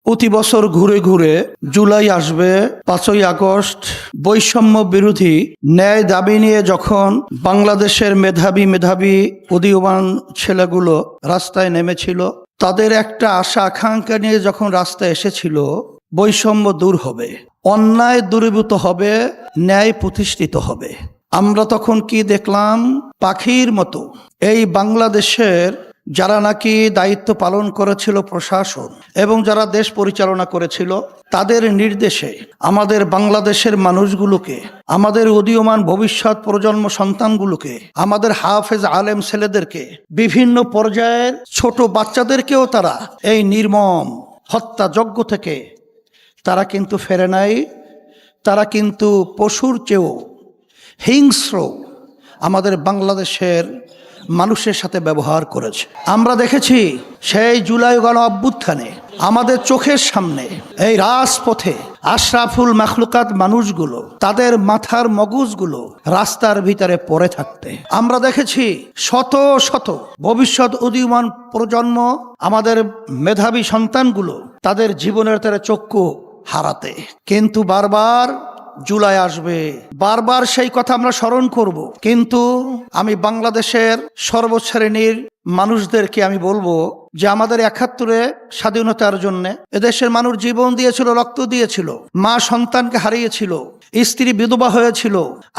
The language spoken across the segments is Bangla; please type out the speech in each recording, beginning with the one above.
প্রতি বছর ঘুরে ঘুরে জুলাই আসবে, 5ই আগস্ট বৈষম্য বিরোধী ন্যায় দাবি নিয়ে যখন বাংলাদেশের মেধাবী উদীয়মান ছেলেগুলো রাস্তায় নেমেছিল, তাদের একটা আশা আকাঙ্ক্ষা নিয়ে যখন রাস্তায় এসেছিল, বৈষম্য দূর হবে, অন্যায় দূরীভূত হবে, ন্যায় প্রতিষ্ঠিত হবে। আমরা তখন কি দেখলাম? পাখির মতো এই বাংলাদেশের যারা নাকি দায়িত্ব পালন করেছিল প্রশাসন এবং যারা দেশ পরিচালনা করেছিল, তাদের নির্দেশে আমাদের বাংলাদেশের মানুষগুলোকে, আমাদের উদীয়মান ভবিষ্যৎ প্রজন্ম সন্তানগুলোকে, আমাদের হাফেজ আলেম ছেলেদেরকে, বিভিন্ন পর্যায়ের ছোট বাচ্চাদেরকেও তারা এই নির্মম হত্যাযজ্ঞ থেকে তারা কিন্তু ফেরে নাই। তারা কিন্তু পশুর চেয়েও হিংস্র আমাদের বাংলাদেশের মানুষের সাথে ব্যবহার করেছে। আমরা দেখেছি সেই জুলাই গণ অভ্যুত্থানে আমাদের চোখের সামনে এই রাজপথে আশরাফুল মাখলুকাত মানুষগুলো, তাদের মাথার মগজগুলো রাস্তার ভিতরে পড়ে থাকতে আমরা দেখেছি। শত শত ভবিষ্যৎ উদীয়মান প্রজন্ম, আমাদের মেধাবী সন্তানগুলো তাদের জীবনের তারা চক্ষু হারাতে। কিন্তু বারবার জুলাই আসবে, বারবার সেই কথা আমরা স্মরণ করব। কিন্তু আমি বাংলাদেশের সর্বশ্রেণীর মানুষদেরকে আমি বলবো যে আমাদের 71-এ স্বাধীনতার জন্য এদেশের মানুষ জীবন দিয়েছিল, রক্ত দিয়েছিল, মা সন্তানকে হারিয়েছিল, স্ত্রী বিধবা হয়েছিল,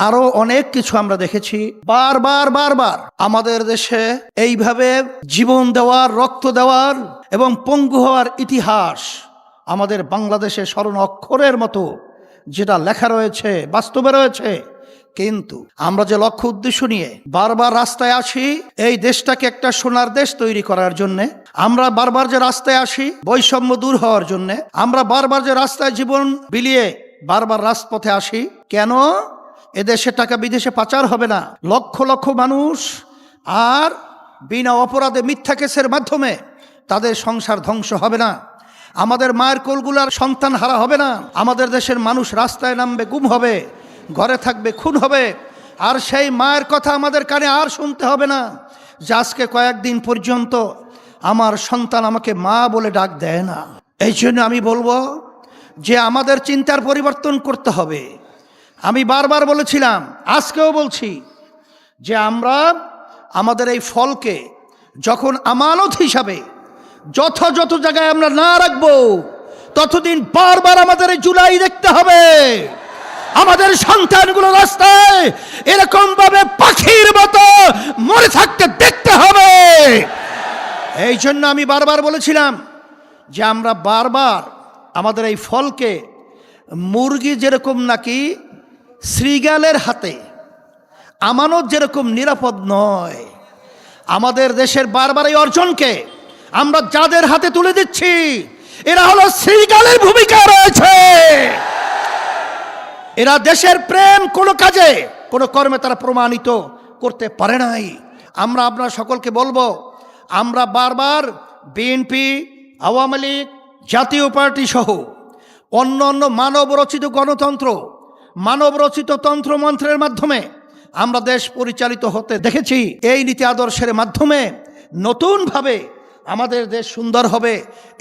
আরো অনেক কিছু আমরা দেখেছি। বারবার আমাদের দেশে এইভাবে জীবন দেওয়ার, রক্ত দেওয়ার এবং পঙ্গু হওয়ার ইতিহাস আমাদের বাংলাদেশে স্মরণ অক্ষরের মতো যেটা লেখা রয়েছে, বাস্তবে রয়েছে। কিন্তু আমরা যে লক্ষ্য উদ্দেশ্য নিয়ে বারবার রাস্তায় আসি, এই দেশটাকে একটা সোনার দেশ তৈরি করার জন্যে, আমরা বারবার যে রাস্তায় আসি বৈষম্য দূর হওয়ার জন্যে, আমরা বারবার যে রাস্তায় জীবন বিলিয়ে বারবার রাজপথে আসি, কেন? এদেশের টাকা বিদেশে পাচার হবে না, লক্ষ লক্ষ মানুষ আর বিনা অপরাধে মিথ্যা কেসের মাধ্যমে তাদের সংসার ধ্বংস হবে না, আমাদের মায়ের কোলগুলার সন্তান হারা হবে না, আমাদের দেশের মানুষ রাস্তায় নামবে, গুম হবে, ঘরে থাকবে, খুন হবে। আর সেই মায়ের কথা আমাদের কানে আর শুনতে হবে না যে আজকে কয়েকদিন পর্যন্ত আমার সন্তান আমাকে মা বলে ডাক দেয় না। এই জন্য আমি বলবো যে আমাদের চিন্তার পরিবর্তন করতে হবে। আমি বারবার বলেছিলাম, আজকেও বলছি যে আমরা আমাদের এই ফলকে যখন আমানত হিসাবে যথাযথ জায়গায় আমরা না রাখবো, ততদিন বারবার আমাদের এই জুলাই দেখতে হবে, আমাদের সন্তানগুলো রাস্তায় এরকম ভাবে পাখির মতো মরে থাকতে দেখতে হবে। এই জন্য আমি বারবার বলেছিলাম যে আমরা বারবার আমাদের এই ফলকে মুরগি যেরকম নাকি শ্রীগালের হাতে আমানত যেরকম নিরাপদ নয়, আমাদের দেশের বারবার এই অর্জনকে আমরা যাদের হাতে তুলে দিচ্ছি, এরা হলো শ্রীগালের ভূমিকা রয়েছে। এরা দেশের প্রেম কোনো কাজে, কোনো কর্মে তারা প্রমাণিত করতে পারে নাই। আমরা আপনারা সকলকে বলবো, আমরা বারবার বিএনপি, আওয়ামী লীগ, জাতীয় পার্টি সহ অন্য মানবরচিত গণতন্ত্র, মানবরচিত তন্ত্রমন্ত্রের মাধ্যমে আমরা দেশ পরিচালিত হতে দেখেছি। এই নীতি আদর্শের মাধ্যমে নতুনভাবে আমাদের দেশ সুন্দর হবে,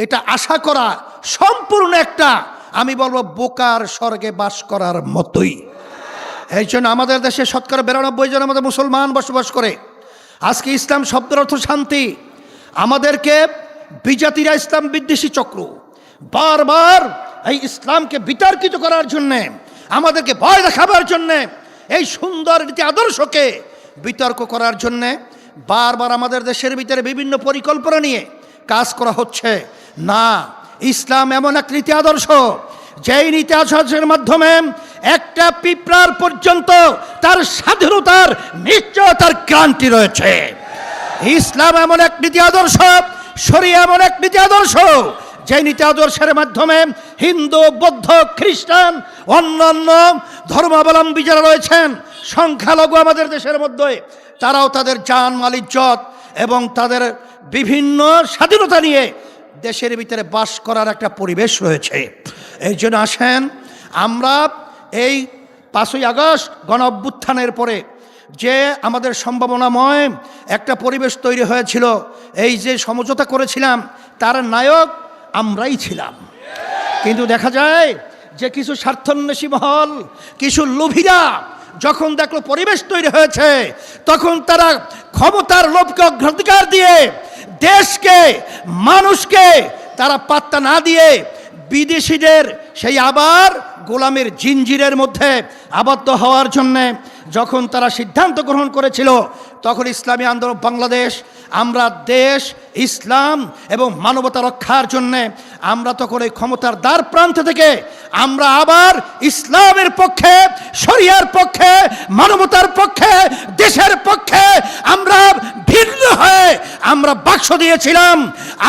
এটা আশা করা সম্পূর্ণ একটা, আমি বলবো, বোকার স্বর্গে বাস করার মতোই। এই জন্য আমাদের দেশে 92% আমাদের মুসলমান বসবাস করে। আজকে ইসলাম শব্দের অর্থ শান্তি। আমাদেরকে বিজাতিরা ইসলাম বিদ্বেষী চক্র বারবার এই ইসলামকে বিতর্কিত করার জন্যে, আমাদেরকে ভয় দেখাবার জন্যে, এই সুন্দর নীতি আদর্শকে বিতর্ক করার জন্যে বারবার আমাদের দেশের ভিতরে বিভিন্ন পরিকল্পনা নিয়ে কাজ করা হচ্ছে। না, ইসলাম এমন এক নীতি আদর্শ, যেই নীতি আদর্শের মাধ্যমে একটা পিঁপড়ার পর্যন্ত তার স্বাধীনতার নিশ্চয়তার গ্যারান্টি রয়েছে। ইসলাম এমন এক নীতি আদর্শ, শরিয়া এমন এক নীতি আদর্শ, যে নীতি আদর্শের মাধ্যমে হিন্দু, বৌদ্ধ, খ্রিস্টান, অন্যান্য ধর্মাবলম্বী যারা রয়েছেন, সংখ্যালঘু আমাদের দেশের মধ্যে, তারাও তাদের জান, মাল, ইজ্জত এবং তাদের বিভিন্ন স্বাধীনতা নিয়ে দেশের ভিতরে বাস করার একটা পরিবেশ রয়েছে। এই জন্য আসেন আমরা এই 5ই আগস্ট গণ অভ্যুত্থানের পরে যে আমাদের সম্ভাবনাময় একটা পরিবেশ তৈরি হয়েছিল, এই যে সমঝোতা করেছিলাম, তার নায়ক আমরাই ছিলাম। কিন্তু দেখা যায় যে কিছু স্বার্থান্বেষী মহল, কিছু লোভীরা যখন দেখলো পরিবেশ তৈরি হয়েছে, তখন তারা ক্ষমতার লোভকে অগ্রাধিকার দিয়ে দেশকে, মানুষকে তারা পাত্তা না দিয়ে বিদেশিদের সেই আবার গোলামের জিঞ্জিরের মধ্যে আবদ্ধ হওয়ার জন্যে যখন তারা সিদ্ধান্ত গ্রহণ করেছিল, তখন ইসলামী আন্দোলন বাংলাদেশ, আমরা দেশ, ইসলাম এবং মানবতা রক্ষার জন্যে আমরা তখন এই ক্ষমতার দ্বার প্রান্ত থেকে আমরা আবার ইসলামের পক্ষে, শরিয়ার পক্ষে, মানবতার পক্ষে, দেশের পক্ষে আমরা ভিন্ন হয়ে আমরা বাক্স দিয়েছিলাম।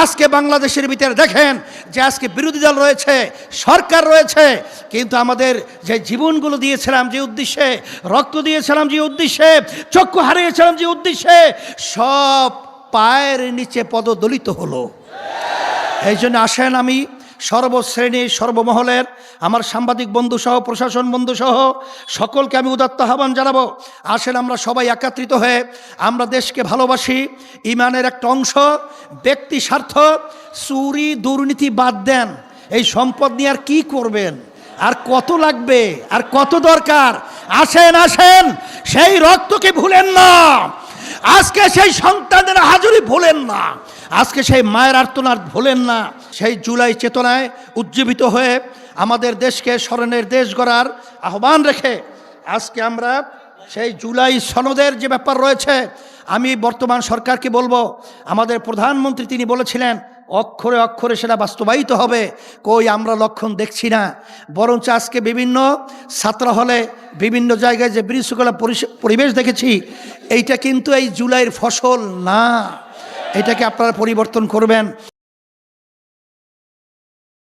আজকে বাংলাদেশের ভিতরে দেখেন যে আজকে বিরোধী দল রয়েছে, সরকার রয়েছে, কিন্তু আমাদের যে জীবনগুলো দিয়েছিলাম যে উদ্দেশ্যে, রক্ত দিয়েছিলাম যে উদ্দেশ্যে, চক্ষু হারিয়েছিলাম যে উদ্দেশ্যে, সব পায়ের নিচে পদদলিত হলো। এই জন্য আসেন আমি সর্বশ্রেণীর সর্বমহলের আমার সাংবাদিক বন্ধু সহ, প্রশাসন বন্ধু সহ সকলকে আমি উদাত্ত আহ্বান জানাবো, আসেন আমরা সবাই একত্রিত হয়ে আমরা দেশকে ভালোবাসি। ইমানের একটা অংশ, ব্যক্তি স্বার্থ, চুরি দুর্নীতি বাদ দেন। এই সম্পদ নিয়ে আর কি করবেন, আর কত লাগবে, আর কত দরকার? আসেন আসেন, সেই রক্তকে ভুলেন না, আজকে সেই সন্তানদের হাজুরি ভুলেন না, আজকে সেই মায়ের আর্তনাদ ভুলেন না। সেই জুলাই চেতনায় উজ্জীবিত হয়ে আমাদের দেশকে স্মরণের দেশ গড়ার আহ্বান রেখে আজকে আমরা সেই জুলাই সনদের যে ব্যাপার রয়েছে, আমি বর্তমান সরকারকে বলবো, আমাদের প্রধানমন্ত্রী তিনি বলেছিলেন অক্ষরে অক্ষরে সেটা বাস্তবায়িত হবে। কই আমরা লক্ষণ দেখছি না, বরঞ্চ আজকে বিভিন্ন ছাত্র হলে, বিভিন্ন জায়গায় যে বিশৃঙ্খলা পরিবেশ দেখেছি, এইটা কিন্তু এই জুলাইয়ের ফসল না, এটাকে আপনারা পরিবর্তন করবেন।